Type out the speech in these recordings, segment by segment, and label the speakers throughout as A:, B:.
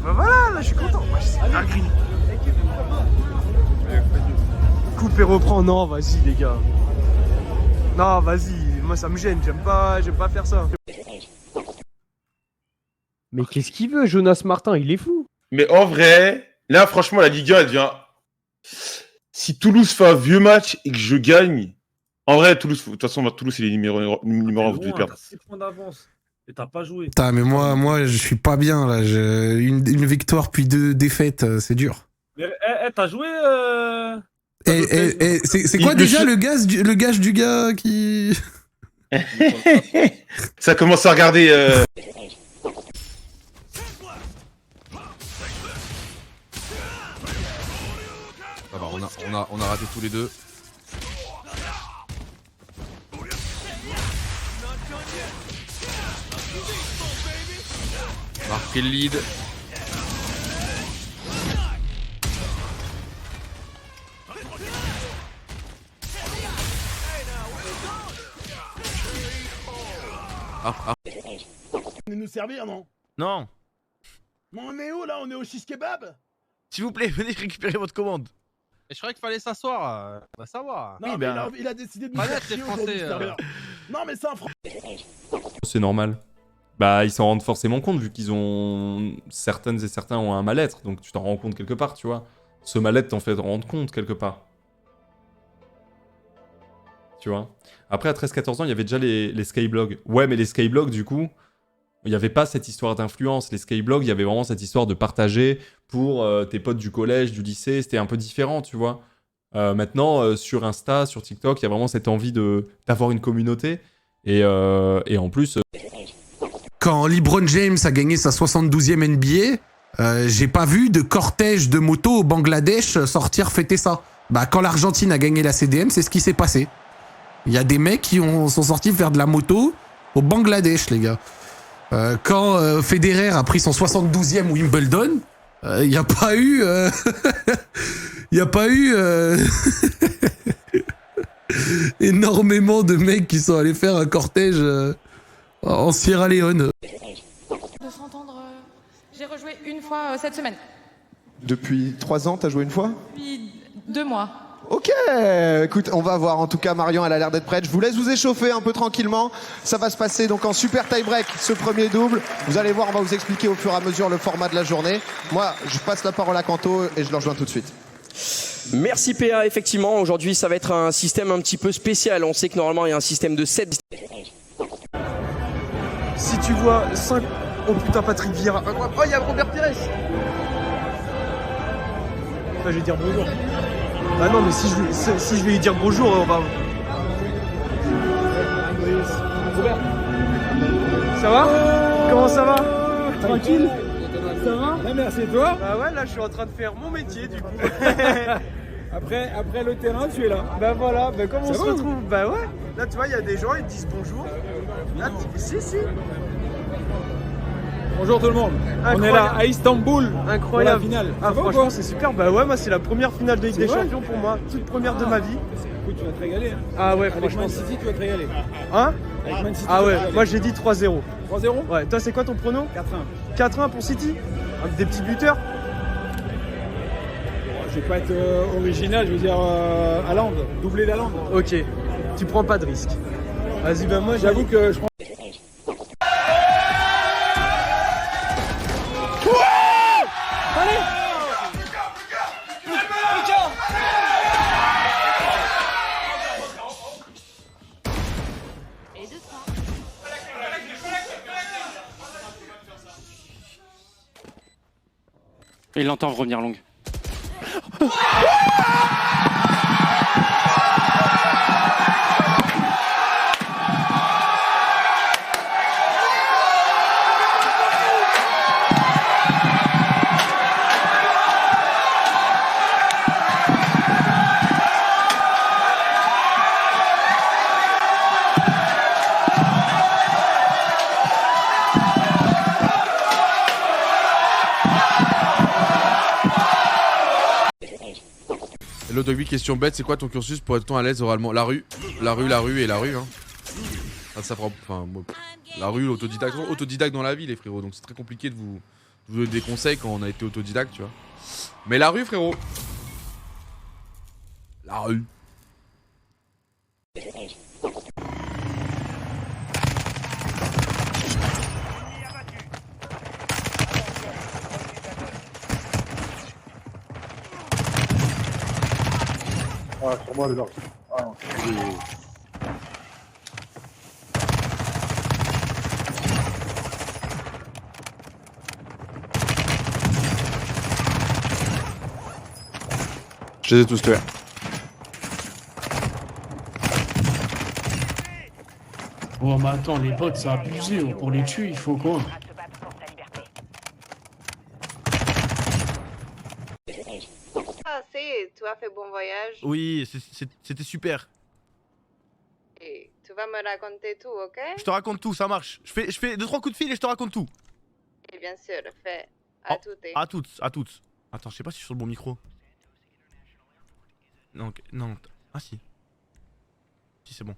A: Bah voilà, là je suis content. Moi, c'est dinguerie. Coupe et reprend. Non, vas-y les gars. Non, vas-y. Moi ça me gêne. J'aime pas faire ça. Mais qu'est-ce qu'il veut, Jonas Martin? Il est fou.
B: Mais en vrai, là, franchement, la Ligue 1, elle devient. Si Toulouse fait un vieux match et que je gagne, en vrai, Toulouse, de toute façon, Toulouse, c'est les numéro 1, vous devez perdre.
C: T'as 6 points d'avance et t'as pas joué.
D: Putain, mais moi, je suis pas bien là. Une victoire puis 2 défaites, c'est dur.
C: Mais t'as joué.
D: C'est quoi déjà le gage du gars qui.
B: Ça commence à regarder.
E: Ça va, on a raté tous les deux. On a repris le lead.
F: Venez nous servir, non?
G: Non.
F: Mais on est où là? On est au shish kebab?
G: S'il vous plaît, venez récupérer votre commande. Et je croyais qu'il fallait s'asseoir. On va savoir.
F: Non, mais il a décidé de nous faire chier aujourd'hui, ce serveur. Non, mais c'est un Français.
H: C'est normal. Bah, ils s'en rendent forcément compte vu qu'ils ont. Certaines et certains ont un mal-être, donc tu t'en rends compte quelque part, tu vois. Ce mal-être t'en fait te rendre compte quelque part. Tu vois. Après, à 13-14 ans, il y avait déjà les skyblogs. Ouais, mais les skyblogs, du coup, il n'y avait pas cette histoire d'influence. Les skyblogs, il y avait vraiment cette histoire de partager pour tes potes du collège, du lycée. C'était un peu différent, tu vois. Maintenant, sur Insta, sur TikTok, il y a vraiment cette envie d'avoir une communauté. Et en plus...
D: Quand LeBron James a gagné sa 72e NBA, j'ai pas vu de cortège de motos au Bangladesh sortir fêter ça. Bah, quand l'Argentine a gagné la CDM, c'est ce qui s'est passé. Il y a des mecs qui sont sortis faire de la moto au Bangladesh, les gars. Quand Federer a pris son 72e Wimbledon, il n'y a pas eu... Il n'y a pas eu... énormément de mecs qui sont allés faire un cortège en Sierra Leone.
I: De s'entendre, j'ai rejoué une fois cette semaine.
J: Depuis 3 ans, t'as joué une fois?
I: Depuis 2 mois.
J: Ok, écoute, on va voir. En tout cas, Marion, elle a l'air d'être prête. Je vous laisse vous échauffer un peu tranquillement. Ça va se passer donc en super tie-break, ce premier double. Vous allez voir, on va vous expliquer au fur et à mesure le format de la journée. Moi, je passe la parole à Kanto et je le rejoins tout de suite.
K: Merci PA, effectivement, aujourd'hui ça va être un système un petit peu spécial. On sait que normalement il y a un système de 7.
A: Si tu vois 5... Oh putain, Patrick Vieira. Oh, il y a Robert Pires. Enfin, je vais dire bonjour. Ah non, mais si je vais lui dire bonjour, on va... Robert. Ça va? Comment ça va? Tranquille? Ça va?
L: Ah, merci, et toi?
A: Bah ouais, là je suis en train de faire mon métier du coup.
L: après le terrain, tu es là.
A: Bah voilà, bah comme on se retrouve,
L: ou...
A: bah ouais. Là tu vois, il y a des gens, ils te disent bonjour. Là, si.
L: Bonjour tout le monde.
A: Incroyable.
L: On est là à Istanbul.
A: Incroyable.
L: Pour la finale.
A: Ah franchement c'est super. Bah ouais, moi c'est la première finale de Ligue des Champions pour moi. Toute première de ma vie.
L: Écoute, tu vas te régaler. Hein.
A: Ah ouais,
L: avec
A: franchement.
L: Man City, tu vas te régaler.
A: Hein?
L: Avec Man City,
A: ah ouais, moi j'ai dit 3-0.
L: 3-0?
A: Ouais, toi c'est quoi ton prono?
L: 4-1.
A: 4-1 pour City? Avec des petits buteurs?
L: Je vais pas être original, je veux dire Haaland, doubler d'Haaland.
A: Ok, tu prends pas de risque. Vas-y, bah moi
L: j'avoue que je prends...
M: Et il entend revenir longue.
E: Hello Dogby, question bête, c'est quoi ton cursus pour être à l'aise oralement? La rue et la rue, hein. Ah, ça prend, enfin, la rue, l'autodidacte dans la vie, les frérots, donc c'est très compliqué de vous vous donner des conseils quand on a été autodidacte, tu vois. Mais la rue, frérot. La rue.
L: Ah, sur moi, les gars. Ah, non.
N: Je les ai tous tués.
O: Oh mais attends, les bots c'est abusé, pour les tuer il faut quoi?
P: Ah c'est, tu as fait bon voyage
G: Oui, c'était super.
P: et tu vas me raconter tout, ok?
G: Je te raconte tout, ça marche. Je fais 2-3 coups de fil et je te raconte tout.
P: Et bien sûr, fais à toutes.
G: À toutes, à toutes. Attends, je sais pas si je suis sur le bon micro. Non, non. Ah si. Si c'est bon.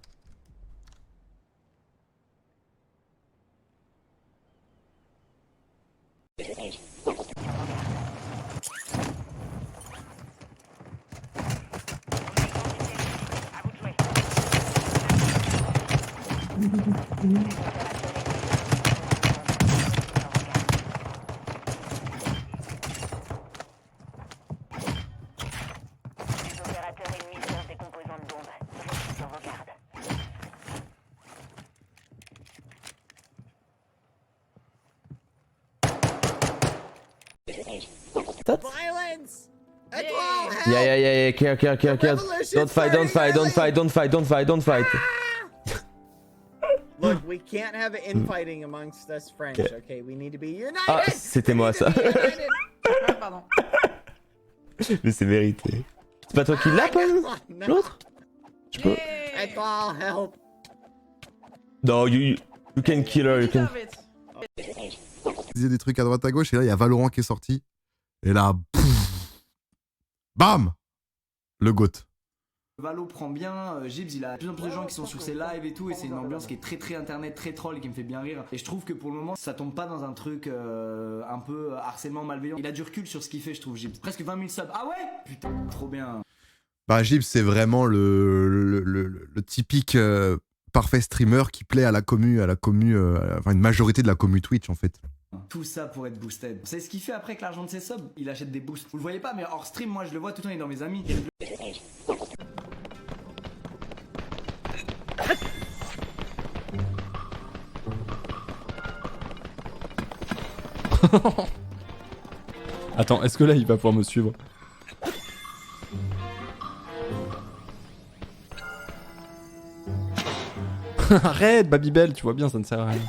Q: Violence!
K: Yeah, care. Don't fight.
Q: Look, we can't have infighting amongst us French, okay? We need to be united!
K: Ah, c'était moi ça.
Q: Pardon.
K: Mais c'est mérité. C'est pas toi qui l'as, pas l'autre? Tu peux.
Q: Etoile, help!
K: Non, you can kill her, you can.
R: Il y a des trucs à droite à gauche et là il y a Valorant qui est sorti. Et là, pff, bam, le GOAT.
S: Valo prend bien, Gibbs il a de plus en plus de gens qui sont sur ses lives et tout et c'est une ambiance qui est très internet, très troll qui me fait bien rire et je trouve que pour le moment ça tombe pas dans un truc un peu harcèlement malveillant. Il a du recul sur ce qu'il fait je trouve Gibbs. Presque 20 000 subs. Ah ouais? Putain, trop bien.
R: Bah Gibbs c'est vraiment le typique parfait streamer qui plaît à la commu, enfin une majorité de la commu Twitch en fait.
S: Tout ça pour être boosted. C'est ce qu'il fait après avec l'argent de ses subs. Il achète des boosts. Vous le voyez pas mais hors stream moi je le vois tout le temps il est dans mes amis.
H: Attends, est-ce que là il va pouvoir me suivre? Arrête, Babybel, tu vois bien, ça ne sert à rien.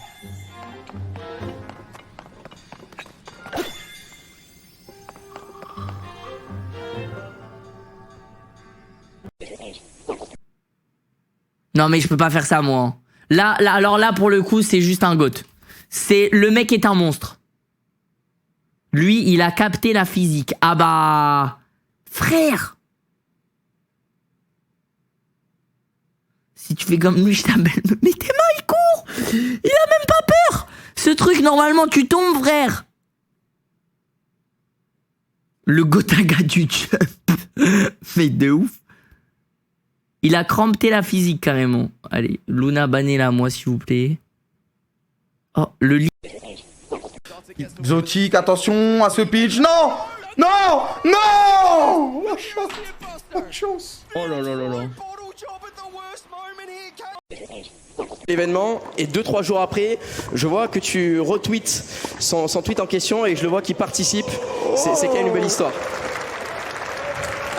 T: Non mais je peux pas faire ça moi. Là, alors là pour le coup c'est juste un goth. C'est le mec est un monstre. Lui il a capté la physique. Ah bah frère. Si tu fais comme lui je t'appelle. Mais tes mains il court. Il a même pas peur. Ce truc normalement tu tombes frère. Le Gotaga du jump. Mais de ouf. Il a crampé la physique carrément. Allez, Luna bannez-la moi s'il vous plaît. Oh, le lit.
N: Exotique, attention à ce pitch. Non! Non! Non! La chance.
K: Oh là là là là. L'événement et 2-3 jours après, je vois que tu retweets son tweet en question et je le vois qu'il participe. C'est quand même une belle histoire.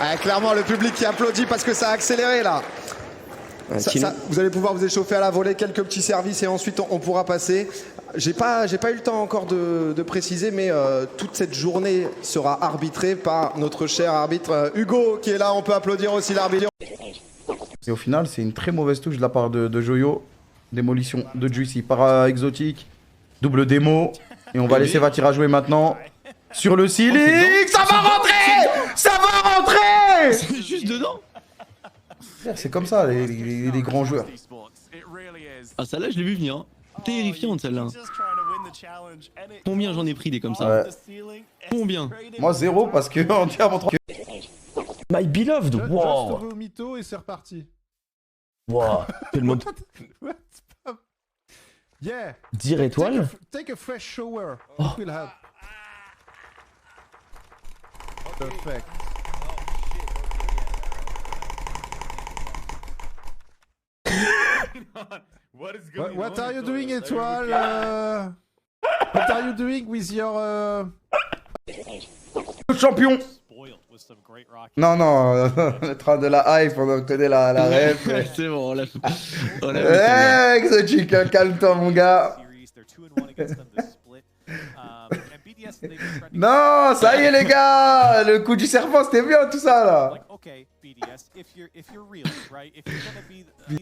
J: Ah, clairement, le public qui applaudit parce que ça a accéléré là. Vous allez pouvoir vous échauffer à la volée, quelques petits services et ensuite on pourra passer. J'ai pas eu le temps encore de préciser, mais toute cette journée sera arbitrée par notre cher arbitre Hugo qui est là. On peut applaudir aussi l'arbitre.
N: Et au final, c'est une très mauvaise touche de la part de Joyo. Démolition de Juicy par Exotique. Double démo. Et on va laisser Vatira jouer maintenant. Sur le ceiling. Ça va rentrer! Ça va rentrer!
F: C'est juste dedans.
N: C'est comme ça, les grands joueurs.
F: Ah, celle-là, je l'ai vu venir. Terrifiante, celle-là. Combien j'en ai pris des comme ça?
N: Ouais.
F: Combien?
N: Moi 0 parce que en diamant 3.
U: My beloved, wow.
V: Juste au mytho et c'est reparti.
U: Wow. Quel mode.
V: Yeah.
U: 10 étoiles.
V: Take a fresh shower.
U: Oh.
V: It will help. Perfect. What are you doing, Étoile? What are you doing with your...
N: Champion. Non, non, le train de la hype, on connaît la ref.
F: C'est bon, on l'a fait.
N: Eh, Exotique, hein, calme-toi, mon gars. Non, ça y est, les gars. Le coup du serpent, c'était bien, tout ça, là.